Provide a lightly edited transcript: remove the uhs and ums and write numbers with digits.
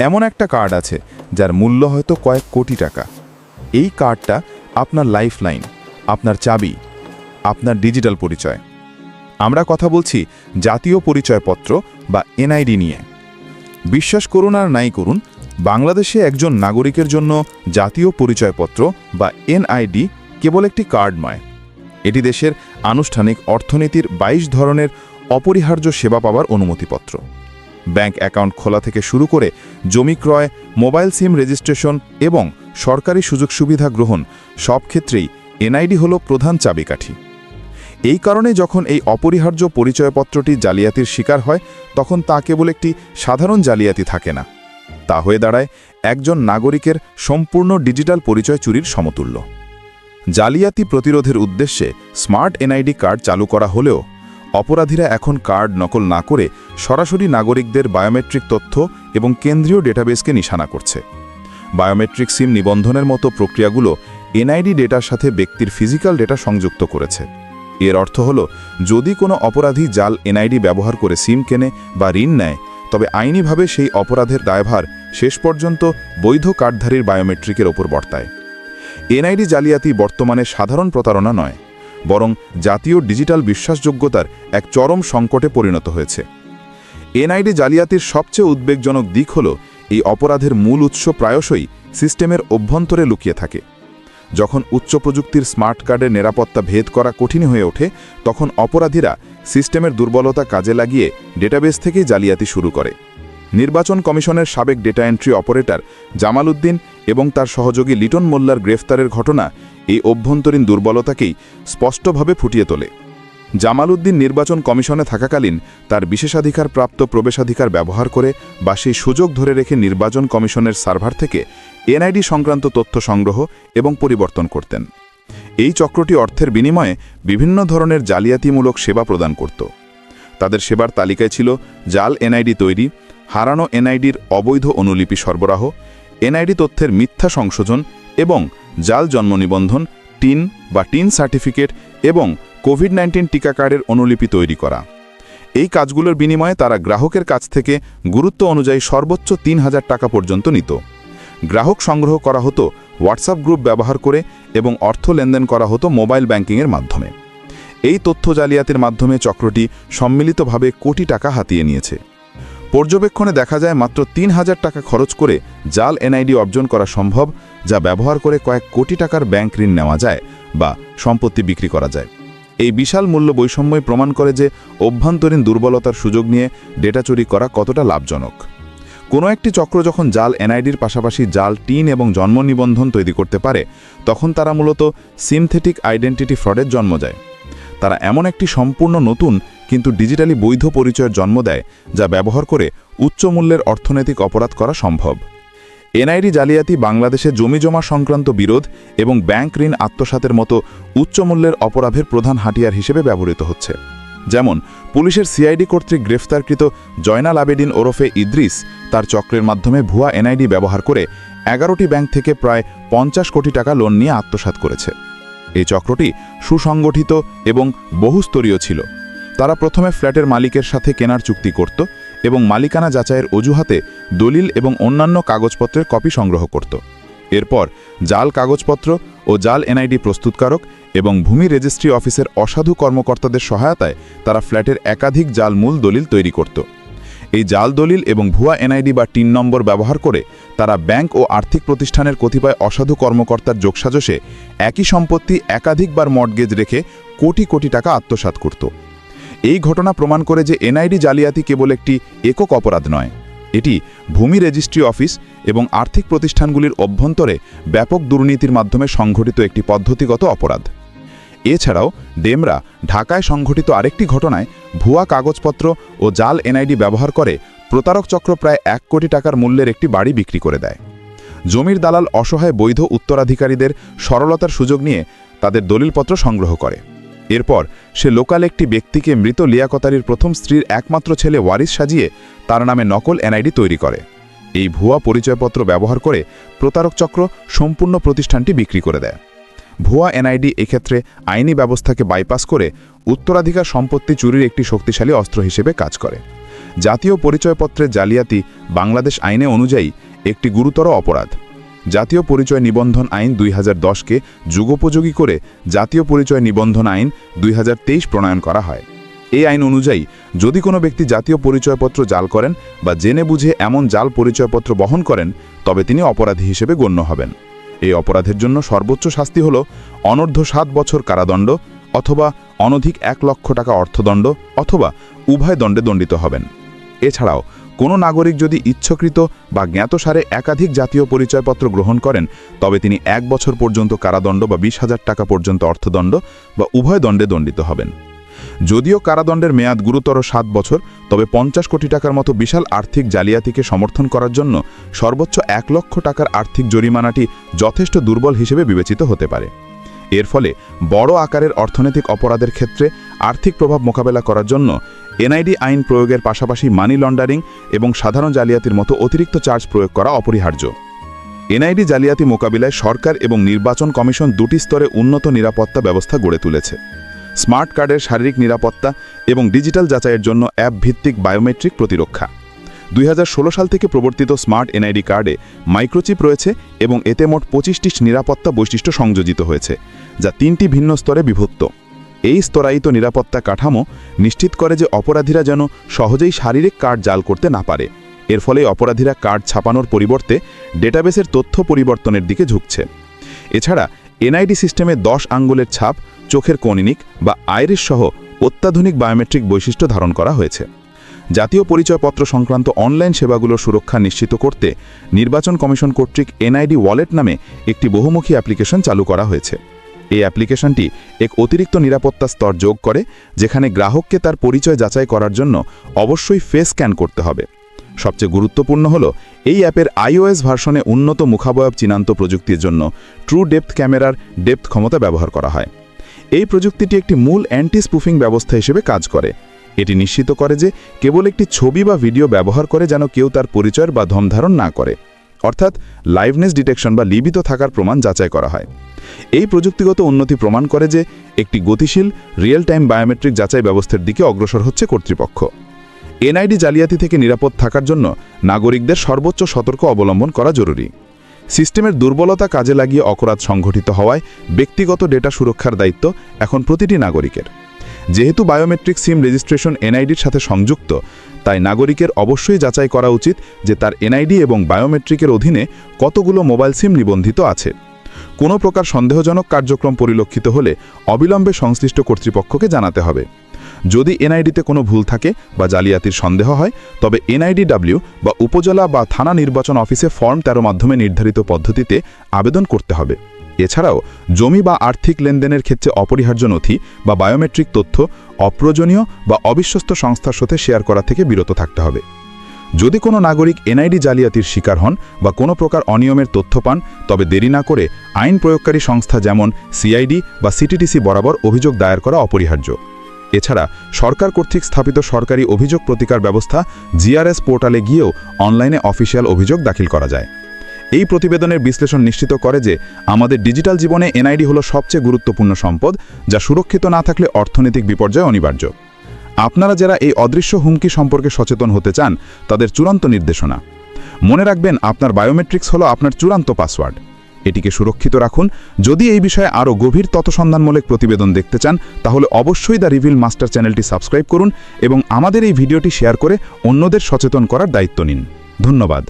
এমন একটা কার্ড আছে যার মূল্য হয়তো কয়েক কোটি টাকা। এই কার্ডটা আপনার লাইফলাইন, আপনার চাবি, আপনার ডিজিটাল পরিচয়। আমরা কথা বলছি জাতীয় পরিচয়পত্র বা এনআইডি নিয়ে। বিশ্বাস করুন আর নাই করুন, বাংলাদেশে একজন নাগরিকের জন্য জাতীয় পরিচয়পত্র বা এনআইডি কেবল একটি কার্ড নয়, এটি দেশের আনুষ্ঠানিক অর্থনীতির ২২ ধরনের অপরিহার্য সেবা পাওয়ার অনুমতিপত্র। ব্যাংক অ্যাকাউন্ট খোলা থেকে শুরু করে জমি ক্রয়, মোবাইল সিম রেজিস্ট্রেশন এবং সরকারি সুযোগ সুবিধা গ্রহণ সব ক্ষেত্রেই এনআইডি হল প্রধান চাবিকাঠি। এই কারণে যখন এই অপরিহার্য পরিচয়পত্রটি জালিয়াতির শিকার হয়, তখন তা কেবল একটি সাধারণ জালিয়াতি থাকে না, তা হয়ে দাঁড়ায় একজন নাগরিকের সম্পূর্ণ ডিজিটাল পরিচয় চুরির সমতুল্য। জালিয়াতি প্রতিরোধের উদ্দেশ্যে স্মার্ট এনআইডি কার্ড চালু করা হলেও অপরাধীরা এখন কার্ড নকল না করে সরাসরি নাগরিকদের বায়োমেট্রিক তথ্য এবং কেন্দ্রীয় ডেটাবেসকে নিশানা করছে। বায়োমেট্রিক সিম নিবন্ধনের মতো প্রক্রিয়াগুলো এনআইডি ডেটার সাথে ব্যক্তির ফিজিক্যাল ডেটা সংযুক্ত করেছে। এর অর্থ হল, যদি কোনো অপরাধী জাল এনআইডি ব্যবহার করে সিম কেনে বা ঋণ নেয়, তবে আইনিভাবে সেই অপরাধের দায়ভার শেষ পর্যন্ত বৈধ কার্ডধারীর বায়োমেট্রিকের ওপর বর্তায়। এনআইডি জালিয়াতি বর্তমানে সাধারণ প্রতারণা নয়, বরং জাতীয় ডিজিটাল বিশ্বাসযোগ্যতার এক চরম সংকটে পরিণত হয়েছে। এনআইডি জালিয়াতির সবচেয়ে উদ্বেগজনক দিক হল, এই অপরাধের মূল উৎস প্রায়শই সিস্টেমের অভ্যন্তরে লুকিয়ে থাকে। যখন উচ্চ প্রযুক্তির স্মার্ট কার্ডের নিরাপত্তা ভেদ করা কঠিন হয়ে ওঠে, তখন অপরাধীরা সিস্টেমের দুর্বলতা কাজে লাগিয়ে ডেটাবেস থেকেই জালিয়াতি শুরু করে। নির্বাচন কমিশনের সাবেক data entry operator Jamal Uddin এবং তার সহযোগী লিটন মোল্লার গ্রেফতারের ঘটনা এই অভ্যন্তরীণ দুর্বলতাকেই স্পষ্টভাবে ফুটিয়ে তোলে। জামাল উদ্দিন নির্বাচন কমিশনে থাকাকালীন তার বিশেষাধিকারপ্রাপ্ত প্রবেশাধিকার ব্যবহার করে বা সেই সুযোগ ধরে রেখে নির্বাচন কমিশনের সার্ভার থেকে এনআইডি সংক্রান্ত তথ্য সংগ্রহ এবং পরিবর্তন করতেন। এই চক্রটি অর্থের বিনিময়ে বিভিন্ন ধরনের জালিয়াতিমূলক সেবা প্রদান করত। তাদের সেবার তালিকায় ছিল জাল এনআইডি তৈরি, হারানো এনআইডির অবৈধ অনুলিপি সরবরাহ, এনআইডি তথ্যের মিথ্যা সংশোধন এবং জাল জন্ম নিবন্ধন, টিন সার্টিফিকেট এবং কোভিড-19 টিকা কার্ডের অনুলিপি তৈরি করা। এই কাজগুলোর বিনিময়ে তারা গ্রাহকের কাছ থেকে গুরুত্ব অনুযায়ী সর্বোচ্চ ৩,০০০ টাকা পর্যন্ত নিত। গ্রাহক সংগ্রহ করা হতো হোয়াটসঅ্যাপ গ্রুপ ব্যবহার করে এবং অর্থ লেনদেন করা হতো মোবাইল ব্যাংকিংয়ের মাধ্যমে। এই তথ্য জালিয়াতির মাধ্যমে চক্রটি সম্মিলিতভাবে কোটি টাকা হাতিয়ে নিয়েছে। পর্যবেক্ষণে দেখা যায় মাত্র ৩,০০০ টাকা খরচ করে জাল এনআইডি অর্জন করা সম্ভব, যা ব্যবহার করে কয়েক কোটি টাকার ব্যাংক ঋণ নেওয়া যায় বা সম্পত্তি বিক্রি করা যায়। এই বিশাল মূল্য বৈষম্যই প্রমাণ করে যে অভ্যন্তরীণ দুর্বলতার সুযোগ নিয়ে ডেটা চুরি করা কতটা লাভজনক। কোনো একটি চক্র যখন জাল এনআইডির পাশাপাশি জাল টিন এবং জন্ম নিবন্ধন তৈরি করতে পারে, তখন তারা মূলত সিনথেটিক আইডেন্টিটি ফ্রডের জন্ম দেয়। তারা এমন একটি সম্পূর্ণ নতুন কিন্তু ডিজিটালি বৈধ পরিচয়ের জন্ম দেয়, যা ব্যবহার করে উচ্চ মূল্যের অর্থনৈতিক অপরাধ করা সম্ভব। এনআইডি জালিয়াতি বাংলাদেশে জমিজমা সংক্রান্ত বিরোধ এবং ব্যাংক ঋণ আত্মসাতের মতো উচ্চ মূল্যের অপরাধের প্রধান হাতিয়ার হিসেবে ব্যবহৃত হচ্ছে। যেমন পুলিশের সিআইডি কর্তৃক গ্রেফতারকৃত জয়নাল আবেদিন ওরফে ইদ্রিস তার চক্রের মাধ্যমে ভুয়া এনআইডি ব্যবহার করে 11টি ব্যাংক থেকে প্রায় 50 কোটি টাকা লোন নিয়ে আত্মসাৎ করেছে। এই চক্রটি সুসংগঠিত এবং বহুস্তরীয় ছিল। তারা প্রথমে ফ্ল্যাটের মালিকের সাথে কেনার চুক্তি করত এবং মালিকানা যাচাইয়ের অজুহাতে দলিল এবং অন্যান্য কাগজপত্রের কপি সংগ্রহ করত। এরপর জাল কাগজপত্র ও জাল এনআইডি প্রস্তুতকারক এবং ভূমি রেজিস্ট্রি অফিসের অসাধু কর্মকর্তাদের সহায়তায় তারা ফ্ল্যাটের একাধিক জাল মূল দলিল তৈরি করত। এই জাল দলিল এবং ভুয়া এনআইডি বা টিন নম্বর ব্যবহার করে তারা ব্যাংক ও আর্থিক প্রতিষ্ঠানের কতিপয় অসাধু কর্মকর্তার যোগসাজশে একই সম্পত্তি একাধিকবার মর্টগেজ রেখে কোটি কোটি টাকা আত্মসাৎ করত। এই ঘটনা প্রমাণ করে যে এনআইডি জালিয়াতি কেবল একটি একক অপরাধ নয়, এটি ভূমি রেজিস্ট্রি অফিস এবং আর্থিক প্রতিষ্ঠানগুলির অভ্যন্তরে ব্যাপক দুর্নীতির মাধ্যমে সংঘটিত একটি পদ্ধতিগত অপরাধ। এছাড়াও ডেমরা ঢাকায় সংঘটিত আরেকটি ঘটনায় ভুয়া কাগজপত্র ও জাল এনআইডি ব্যবহার করে প্রতারক চক্র প্রায় 1 কোটি টাকার মূল্যের একটি বাড়ি বিক্রি করে দেয়। জমির দালাল অসহায় বৈধ উত্তরাধিকারীদের সরলতার সুযোগ নিয়ে তাদের দলিলপত্র সংগ্রহ করে। এরপর সে লোকাল একটি ব্যক্তিকে মৃত লিয়াকতারির প্রথম স্ত্রীর একমাত্র ছেলে ওয়ারিস সাজিয়ে তার নামে নকল এনআইডি তৈরি করে। এই ভুয়া পরিচয়পত্র ব্যবহার করে প্রতারক চক্র সম্পূর্ণ প্রতিষ্ঠানটি বিক্রি করে দেয়। ভুয়া এনআইডি এক্ষেত্রে আইনি ব্যবস্থাকে বাইপাস করে উত্তরাধিকার সম্পত্তি চুরির একটি শক্তিশালী অস্ত্র হিসেবে কাজ করে। জাতীয় পরিচয়পত্রের জালিয়াতি বাংলাদেশ আইনে অনুযায়ী একটি গুরুতর অপরাধ। জাতীয় পরিচয় নিবন্ধন আইন 2010-কে যুগোপযোগী করে জাতীয় পরিচয় নিবন্ধন আইন 2023 প্রণয়ন করা হয়। এই আইন অনুযায়ী যদি কোনো ব্যক্তি জাতীয় পরিচয়পত্র জাল করেন বা জেনে বুঝে এমন জাল পরিচয়পত্র বহন করেন, তবে তিনি অপরাধী হিসেবে গণ্য হবেন। এই অপরাধের জন্য সর্বোচ্চ শাস্তি হল অনূর্ধ্ব 7 বছর কারাদণ্ড অথবা অনধিক 1 লক্ষ টাকা অর্থদণ্ড অথবা উভয় দণ্ডে দণ্ডিত হবেন। এছাড়াও কোনো নাগরিক যদি ইচ্ছাকৃত বা জ্ঞাতসারে একাধিক জাতীয় পরিচয়পত্র গ্রহণ করেন, তবে তিনি 1 বছর পর্যন্ত কারাদণ্ড বা 20,000 টাকা পর্যন্ত অর্থদণ্ড বা উভয় দণ্ডে দণ্ডিত হবেন। যদিও কারাদণ্ডের মেয়াদ গুরুতর 7 বছর, তবে 50 কোটি টাকার মতো বিশাল আর্থিক জালিয়াতিকে সমর্থন করার জন্য সর্বোচ্চ 1 লক্ষ টাকার আর্থিক জরিমানাটি যথেষ্ট দুর্বল হিসেবে বিবেচিত হতে পারে। এর ফলে বড় আকারের অর্থনৈতিক অপরাধের ক্ষেত্রে আর্থিক প্রভাব মোকাবেলা করার জন্য এনআইডি আইন প্রয়োগের পাশাপাশি মানি লন্ডারিং এবং সাধারণ জালিয়াতির মতো অতিরিক্ত চার্জ প্রয়োগ করা অপরিহার্য। এনআইডি জালিয়াতি মোকাবিলায় সরকার এবং নির্বাচন কমিশন দুটি স্তরে উন্নত নিরাপত্তা ব্যবস্থা গড়ে তুলেছে। স্মার্ট কার্ডের শারীরিক নিরাপত্তা এবং ডিজিটাল যাচাইয়ের জন্য অ্যাপ ভিত্তিক বায়োমেট্রিক প্রতিরক্ষা। 2016 সাল থেকে প্রবর্তিত স্মার্ট এনআইডি কার্ডে মাইক্রোচিপ রয়েছে এবং এতে মোট 25টি নিরাপত্তা বৈশিষ্ট্য সংযোজিত হয়েছে, যা 3টি ভিন্ন স্তরে বিভক্ত। এই স্তরায়িত নিরাপত্তা কাঠামো নিশ্চিত করে যে অপরাধীরা যেন সহজেই শারীরিক কার্ড জাল করতে না পারে। এর ফলে অপরাধীরা কার্ড ছাপানোর পরিবর্তে ডেটাবেসের তথ্য পরিবর্তনের দিকে ঝুঁকছে। এছাড়া এনআইডি সিস্টেমে 10 আঙ্গুলের ছাপ, চোখের কনিনিক বা আইরিস সহ অত্যাধুনিক বায়োমেট্রিক বৈশিষ্ট্য ধারণ করা হয়েছে। জাতীয় পরিচয়পত্র সংক্রান্ত অনলাইন সেবাগুলোর সুরক্ষা নিশ্চিত করতে নির্বাচন কমিশন কর্তৃক এনআইডি ওয়ালেট নামে একটি বহুমুখী অ্যাপ্লিকেশন চালু করা হয়েছে। এই অ্যাপ্লিকেশনটি এক অতিরিক্ত নিরাপত্তা স্তর যোগ করে, যেখানে গ্রাহককে তার পরিচয় যাচাই করার জন্য অবশ্যই ফেস স্ক্যান করতে হবে। সবচেয়ে গুরুত্বপূর্ণ হল এই অ্যাপের iOS ভার্সনে উন্নত মুখাবয়ব চিহ্নিত প্রযুক্তির জন্য ট্রু ডেপথ ক্যামেরার ডেপথ ক্ষমতা ব্যবহার করা হয়। এই প্রযুক্তিটি একটি মূল অ্যান্টি স্পুফিং ব্যবস্থা হিসেবে কাজ করে। এটি নিশ্চিত করে যে কেবল একটি ছবি বা ভিডিও ব্যবহার করে যেন কেউ তার পরিচয়ের বা ধমধারণ না করে, অর্থাৎ লাইভনেস ডিটেকশন বা লিবিত থাকার প্রমাণ যাচাই করা হয়। এই প্রযুক্তিগত উন্নতি প্রমাণ করে যে একটি গতিশীল রিয়েল টাইম বায়োমেট্রিক যাচাই ব্যবস্থার দিকে অগ্রসর হচ্ছে কর্তৃপক্ষ। এনআইডি জালিয়াতি থেকে নিরাপদ থাকার জন্য নাগরিকদের সর্বোচ্চ সতর্ক অবলম্বন করা জরুরি। সিস্টেমের দুর্বলতা কাজে লাগিয়ে অপরাধ সংঘটিত হওয়ায় ব্যক্তিগত ডেটা সুরক্ষার দায়িত্ব এখন প্রতিটি নাগরিকের। যেহেতু বায়োমেট্রিক সিম রেজিস্ট্রেশন এনআইডির সাথে সংযুক্ত, তাই নাগরিকের অবশ্যই যাচাই করা উচিত যে তার এনআইডি এবং বায়োমেট্রিকের অধীনে কতগুলো মোবাইল সিম নিবন্ধিত আছে। কোনো প্রকার সন্দেহজনক কার্যক্রম পরিলক্ষিত হলে অবিলম্বে সংশ্লিষ্ট কর্তৃপক্ষকে জানাতে হবে। যদি এনআইডিতে কোনো ভুল থাকে বা জালিয়াতির সন্দেহ হয়, তবে এনআইডিডব্লিউ বা উপজেলা বা থানা নির্বাচন অফিসে ফর্ম 13 মাধ্যমে নির্ধারিত পদ্ধতিতে আবেদন করতে হবে। এছাড়াও জমি বা আর্থিক লেনদেনের ক্ষেত্রে অপরিহার্য নথি বা বায়োমেট্রিক তথ্য অপ্রয়োজনীয় বা অবিশ্বস্ত সংস্থার সাথে শেয়ার করা থেকে বিরত থাকতে হবে। যদি কোনো নাগরিক এনআইডি জালিয়াতির শিকার হন বা কোনো প্রকার অনিয়মের তথ্য পান, তবে দেরি না করে আইন প্রয়োগকারী সংস্থা যেমন সিআইডি বা সিটিটিসি বরাবর অভিযোগ দায়ের করা অপরিহার্য। এছাড়া সরকার কর্তৃক স্থাপিত সরকারি অভিযোগ প্রতিকার ব্যবস্থা জিআরএস পোর্টালে গিয়েও অনলাইনে অফিসিয়াল অভিযোগ দাখিল করা যায়। এই প্রতিবেদনের বিশ্লেষণ নিশ্চিত করে যে আমাদের ডিজিটাল জীবনে এনআইডি হলো সবচেয়ে গুরুত্বপূর্ণ সম্পদ, যা সুরক্ষিত না থাকলে অর্থনৈতিক বিপর্যয় অনিবার্য। আপনারা যারা এই অদৃশ্য হুমকি সম্পর্কে সচেতন হতে চান, তাদের চূড়ান্ত নির্দেশনা মনে রাখবেন, আপনার বায়োমেট্রিক্স হলো আপনার চূড়ান্ত পাসওয়ার্ড। এটিকে সুরক্ষিত রাখুন। যদি এই বিষয়ে আরও গভীর তথ্যসন্ধানমূলক প্রতিবেদন দেখতে চান, তাহলে অবশ্যই দ্য রিভিল মাস্টার চ্যানেলটি সাবস্ক্রাইব করুন এবং আমাদের এই ভিডিওটি শেয়ার করে অন্যদের সচেতন করার দায়িত্ব নিন। ধন্যবাদ।